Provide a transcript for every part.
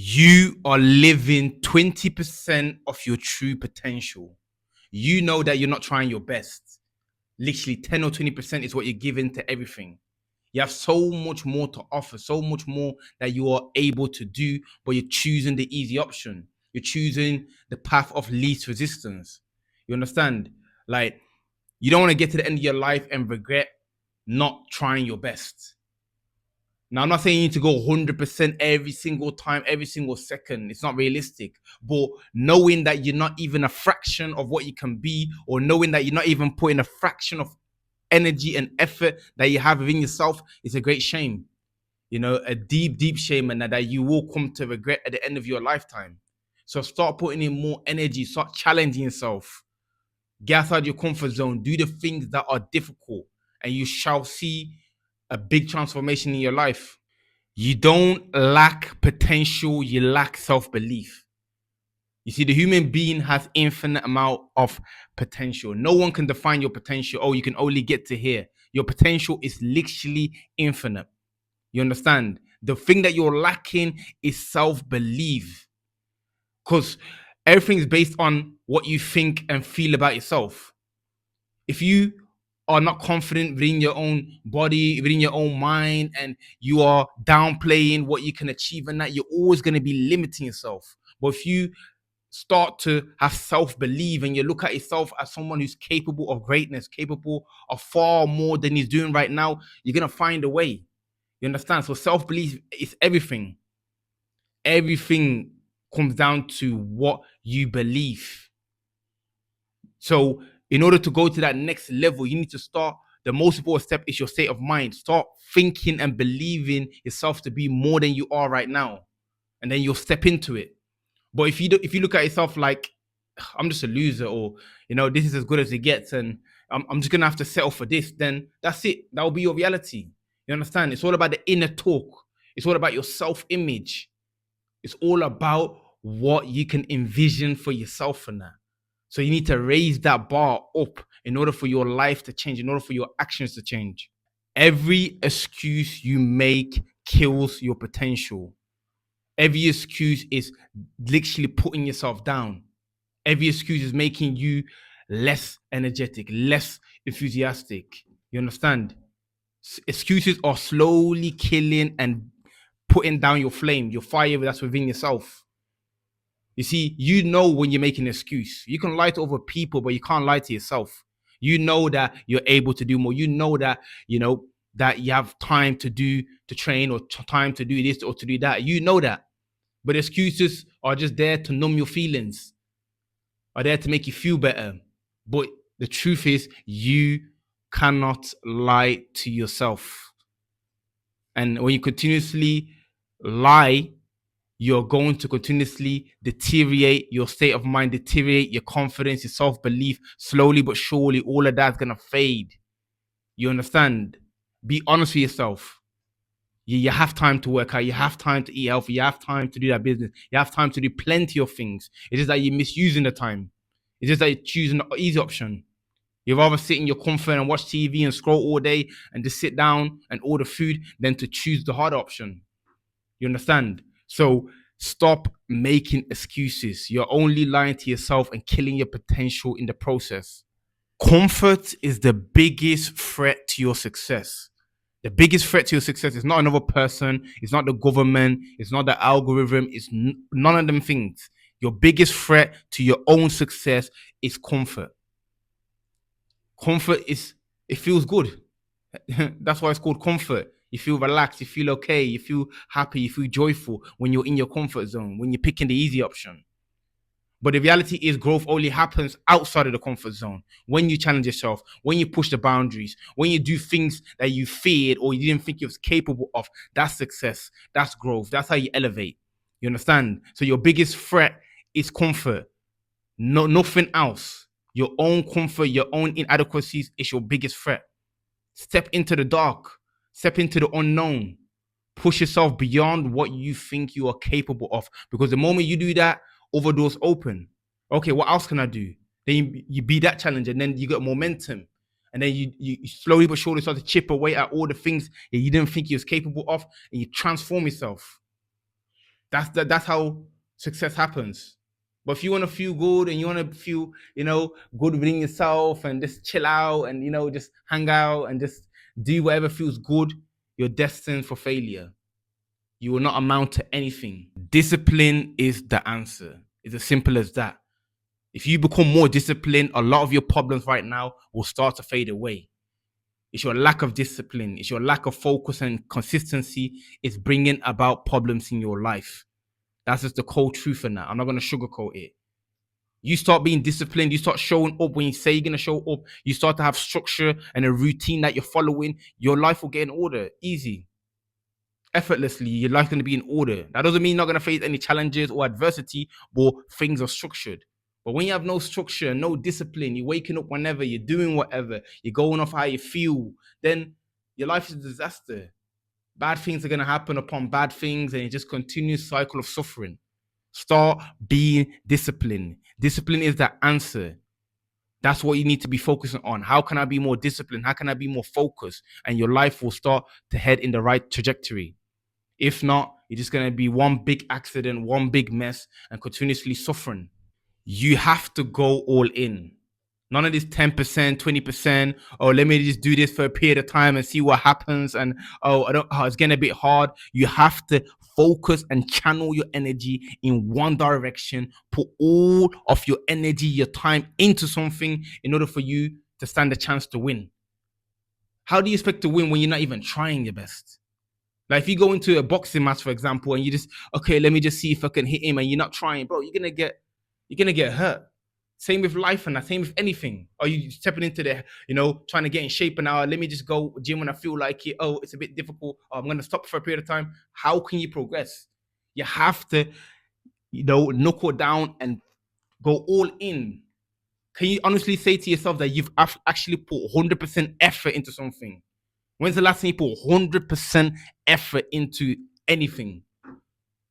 You are living 20% of your true potential. You know that you're not trying your best. Literally 10 or 20% is what you're giving to everything. You have so much more to offer, so much more that you are able to do, but you're choosing the easy option. You're choosing the path of least resistance. You understand? Like, you don't want to get to the end of your life and regret not trying your best. Now, I'm not saying you need to go 100% every single time, every single second. It's not realistic. But knowing that you're not even a fraction of what you can be, or knowing that you're not even putting a fraction of energy and effort that you have within yourself, is a great shame. You know, a deep, deep shame, and that you will come to regret at the end of your lifetime. So start putting in more energy, start challenging yourself. Get outside your comfort zone, do the things that are difficult, and you shall see a big transformation in your life. You don't lack potential, you lack self-belief. You see, the human being has infinite amount of potential. No one can define your potential. Oh, you can only get to here. Your potential is literally infinite. You understand? The thing that you're lacking is self-belief. Because everything is based on what you think and feel about yourself. If you are not confident within your own body, within your own mind, and you are downplaying what you can achieve, and that you're always going to be limiting yourself. But if you start to have self-belief and you look at yourself as someone who's capable of greatness, capable of far more than he's doing right now, you're going to find a way. You understand? So self-belief is everything. Everything comes down to what you believe. So in order to go to that next level, you need to start. The most important step is your state of mind. Start thinking and believing yourself to be more than you are right now, and then you'll step into it. But if you look at yourself like, I'm just a loser, or this is as good as it gets, and I'm just gonna have to settle for this, then that's it. That will be your reality. You understand? It's all about the inner talk. It's all about your self-image. It's all about what you can envision for yourself and that. So you need to raise that bar up in order for your life to change, in order for your actions to change. Every excuse you make kills your potential. Every excuse is literally putting yourself down. Every excuse is making you less energetic, less enthusiastic. You understand? Excuses are slowly killing and putting down your flame, your fire that's within yourself. You see, when you're making an excuse. You can lie to other people, but you can't lie to yourself. You know that you're able to do more. You know that, that you have time to train, or time to do this or to do that. You know that. But excuses are just there to numb your feelings, are there to make you feel better. But the truth is, you cannot lie to yourself. And when you continuously lie, you're going to continuously deteriorate your state of mind, deteriorate your confidence, your self-belief. Slowly but surely, all of that's going to fade. You understand? Be honest with yourself. You have time to work out. You have time to eat healthy. You have time to do that business. You have time to do plenty of things. It's just that you're misusing the time. It's just that you're choosing the easy option. You'd rather sit in your comfort and watch TV and scroll all day and just sit down and order food than to choose the hard option. You understand? So stop making excuses. You're only lying to yourself and killing your potential in the process. Comfort is the biggest threat to your success. The biggest threat to your success is not another person. It's not the government. It's not the algorithm. It's none of them things. Your biggest threat to your own success is comfort. Comfort it feels good. That's why it's called comfort. You feel relaxed, you feel okay, you feel happy, you feel joyful when you're in your comfort zone, when you're picking the easy option. But the reality is, growth only happens outside of the comfort zone. When you challenge yourself, when you push the boundaries, when you do things that you feared or you didn't think you was capable of, that's success, that's growth, that's how you elevate. You understand? So your biggest threat is comfort, nothing else. Your own comfort, your own inadequacies is your biggest threat. Step into the dark, step into the unknown, push yourself beyond what you think you are capable of. Because the moment you do that, other doors open. Okay, what else can I do? Then you beat that challenge, and then you get momentum. And then you slowly but surely start to chip away at all the things that you didn't think you was capable of, and you transform yourself. That's how success happens. But if you want to feel good and you want to feel, good within yourself and just chill out and just hang out and just do whatever feels good, you're destined for failure. You will not amount to anything. Discipline is the answer. It's as simple as that. If you become more disciplined, a lot of your problems right now will start to fade away. It's your lack of discipline. It's your lack of focus and consistency. It's bringing about problems in your life. That's just the cold truth in that. I'm not going to sugarcoat it. You start being disciplined. You start showing up when you say you're going to show up. You start to have structure and a routine that you're following. Your life will get in order. Easy. Effortlessly, your life's going to be in order. That doesn't mean you're not going to face any challenges or adversity, but things are structured. But when you have no structure, no discipline, you're waking up whenever, you're doing whatever, you're going off how you feel, then your life is a disaster. Bad things are going to happen upon bad things, and it just continues cycle of suffering. Start being disciplined. Discipline is the answer. That's what you need to be focusing on. How can I be more disciplined? How can I be more focused? And your life will start to head in the right trajectory. If not, you're just going to be one big accident, one big mess, and continuously suffering. You have to go all in. None of this 10%, 20%, oh, let me just do this for a period of time and see what happens. And it's getting a bit hard. You have to focus and channel your energy in one direction. Put all of your energy, your time into something in order for you to stand a chance to win. How do you expect to win when you're not even trying your best? Like if you go into a boxing match, for example, and you just, okay, let me just see if I can hit him, and you're not trying, bro, you're gonna get hurt. Same with life and that, same with anything. Are you stepping into the, trying to get in shape and now let me just go gym when I feel like it. Oh, it's a bit difficult. Oh, I'm gonna stop for a period of time. How can you progress? You have to, knuckle down and go all in. Can you honestly say to yourself that you've actually put 100% effort into something? When's the last time you put 100% effort into anything?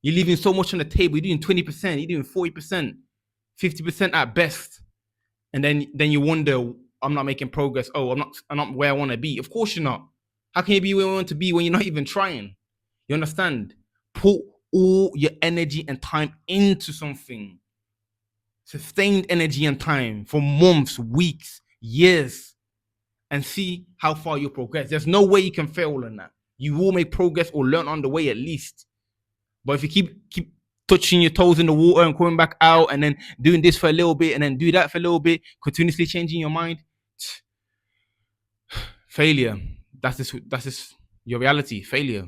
You're leaving so much on the table. You're doing 20%, you're doing 40%, 50% at best. And then you wonder, I'm not making progress. Oh, I'm not where I want to be. Of course you're not. How can you be where you want to be when you're not even trying? You understand? Put all your energy and time into something. Sustained energy and time for months, weeks, years, and see how far you progress. There's no way you can fail on that. You will make progress or learn on the way at least. But if you keep touching your toes in the water and coming back out and then doing this for a little bit and then do that for a little bit, continuously changing your mind, failure. That's just your reality. Failure.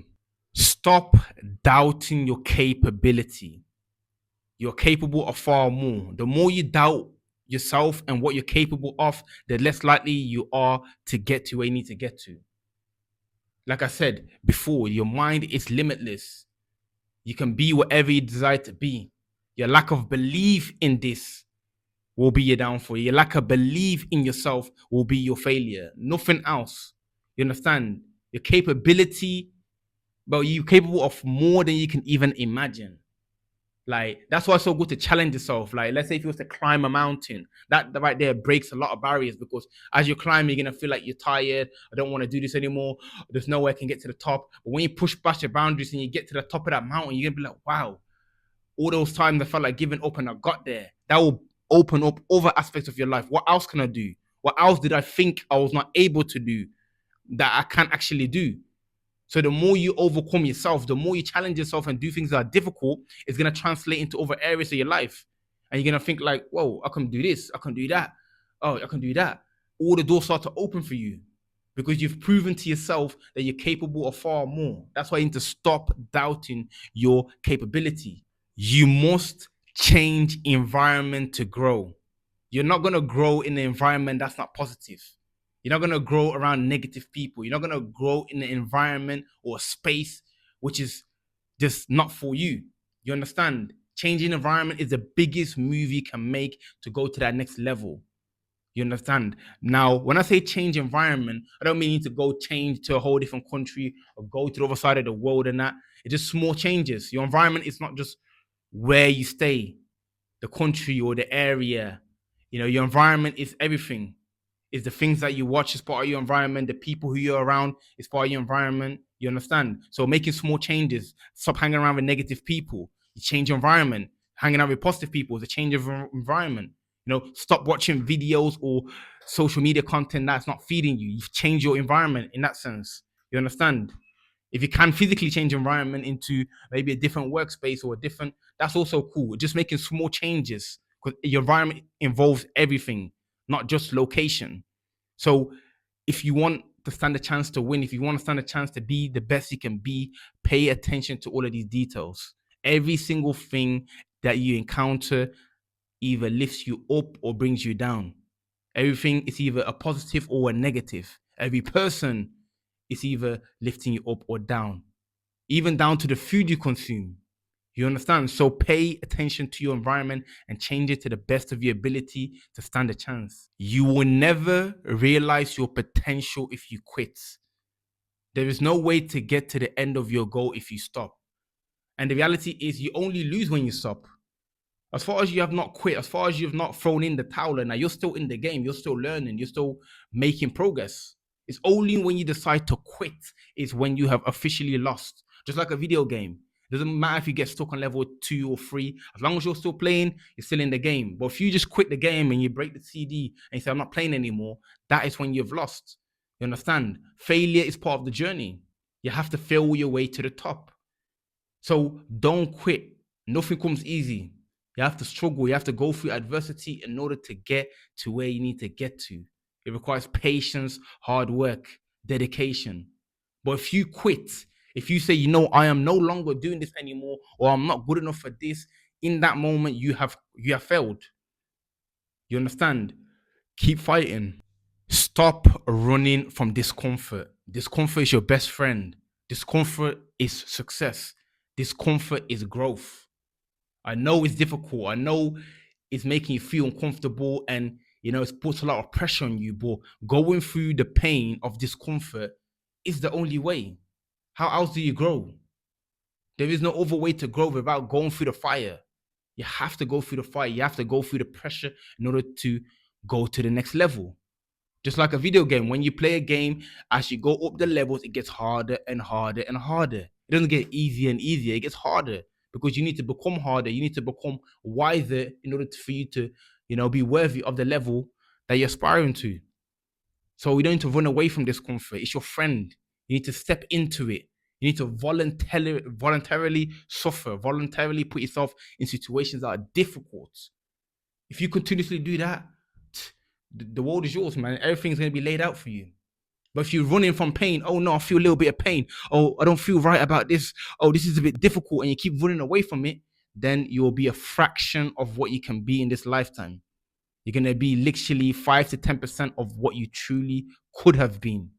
Stop doubting your capability. You're capable of far more. The more you doubt yourself and what you're capable of, the less likely you are to get to where you need to get to. Like I said before, your mind is limitless. You can be whatever you desire to be. Your lack of belief in this will be your downfall. Your lack of belief in yourself will be your failure. Nothing else. You understand? Your capability, but you're capable of more than you can even imagine. Like, that's why it's so good to challenge yourself. Like, let's say if you was to climb a mountain, that right there breaks a lot of barriers, because as you're climbing, you're gonna feel like you're tired. I don't want to do this anymore. There's no way I can get to the top. But when you push past your boundaries and you get to the top of that mountain, you're gonna be like, wow, all those times I felt like giving up and I got there. That will open up other aspects of your life. What else can I do? What else did I think I was not able to do that I can't actually do? So the more you overcome yourself, the more you challenge yourself and do things that are difficult, it's going to translate into other areas of your life. And you're going to think like, whoa, I can do this. I can do that. Oh, I can do that. All the doors start to open for you because you've proven to yourself that you're capable of far more. That's why you need to stop doubting your capability. You must change environment to grow. You're not going to grow in an environment that's not positive. You're not going to grow around negative people. You're not going to grow in an environment or a space which is just not for you. You understand? Changing environment is the biggest move you can make to go to that next level. You understand? Now, when I say change environment, I don't mean you need to go change to a whole different country or go to the other side of the world and that. It's just small changes. Your environment is not just where you stay, the country or the area. Your environment is everything. Is the things that you watch is part of your environment. The people who you're around is part of your environment. You understand? So making small changes. Stop hanging around with negative people. You change your environment. Hanging out with positive people is a change of environment. Stop watching videos or social media content that's not feeding you. You've changed your environment in that sense. You understand? If you can physically change your environment into maybe a different workspace or a different, that's also cool. Just making small changes, because your environment involves everything, not just location. So if you want to stand a chance to win, if you want to stand a chance to be the best you can be, pay attention to all of these details. Every single thing that you encounter either lifts you up or brings you down. Everything is either a positive or a negative. Every person is either lifting you up or down, even down to the food you consume. You understand? So pay attention to your environment and change it to the best of your ability to stand a chance. You will never realize your potential if you quit. There is no way to get to the end of your goal if you stop. And the reality is you only lose when you stop. As far as you have not quit, as far as you have not thrown in the towel, and now you're still in the game, you're still learning, you're still making progress. It's only when you decide to quit is when you have officially lost. Just like a video game. It doesn't matter if you get stuck on level 2 or 3. As long as you're still playing, you're still in the game. But if you just quit the game and you break the CD and you say, I'm not playing anymore, that is when you've lost. You understand? Failure is part of the journey. You have to fail your way to the top. So don't quit. Nothing comes easy. You have to struggle. You have to go through adversity in order to get to where you need to get to. It requires patience, hard work, dedication. But if you quit, if you say, I am no longer doing this anymore, or I'm not good enough for this, in that moment, you have failed. You understand? Keep fighting. Stop running from discomfort. Discomfort is your best friend. Discomfort is success. Discomfort is growth. I know it's difficult. I know it's making you feel uncomfortable, and it's put a lot of pressure on you, but going through the pain of discomfort is the only way. How else do you grow? There is no other way to grow without going through the fire. You have to go through the fire. You have to go through the pressure in order to go to the next level. Just like a video game, when you play a game, as you go up the levels, it gets harder and harder and harder. It doesn't get easier and easier. It gets harder because you need to become harder. You need to become wiser in order for you to, be worthy of the level that you're aspiring to. So you don't need to run away from discomfort. It's your friend. You need to step into it. You need to voluntarily suffer, voluntarily put yourself in situations that are difficult. If you continuously do that, the world is yours, man. Everything's going to be laid out for you. But if you're running from pain, oh no, I feel a little bit of pain. Oh, I don't feel right about this. Oh, this is a bit difficult, and you keep running away from it, then you will be a fraction of what you can be in this lifetime. You're going to be literally 5 to 10% of what you truly could have been.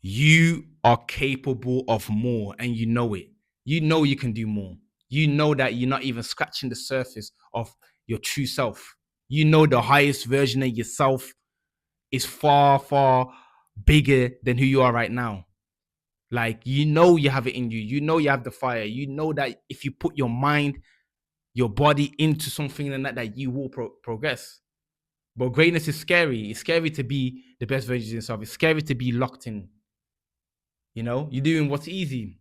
You are capable of more, and you know it. You know you can do more. You know that you're not even scratching the surface of your true self. You know the highest version of yourself is far, far bigger than who you are right now. Like, you have it in you. You know you have the fire. You know that if you put your mind, your body into something like that you will progress. But greatness is scary. It's scary to be the best version of yourself. It's scary to be locked in. You're doing what's easy.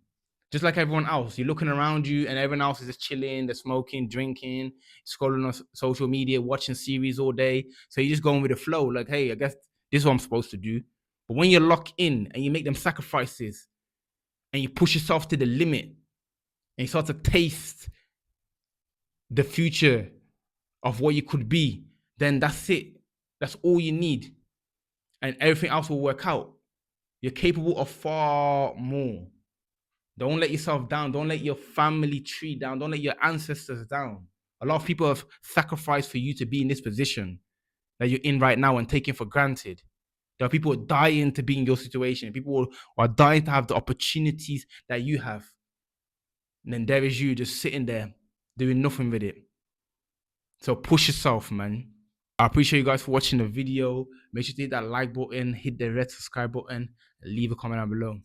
Just like everyone else. You're looking around you and everyone else is just chilling, they're smoking, drinking, scrolling on social media, watching series all day. So you're just going with the flow. Like, hey, I guess this is what I'm supposed to do. But when you're locked in and you make them sacrifices and you push yourself to the limit and you start to taste the future of what you could be, then that's it. That's all you need. And everything else will work out. You're capable of far more. Don't let yourself down. Don't let your family tree down. Don't let your ancestors down. A lot of people have sacrificed for you to be in this position that you're in right now and taken for granted. There are people dying to be in your situation. People are dying to have the opportunities that you have. And then there is you just sitting there doing nothing with it. So push yourself, man. I appreciate you guys for watching the video. Make sure to hit that like button, hit the red subscribe button, and leave a comment down below.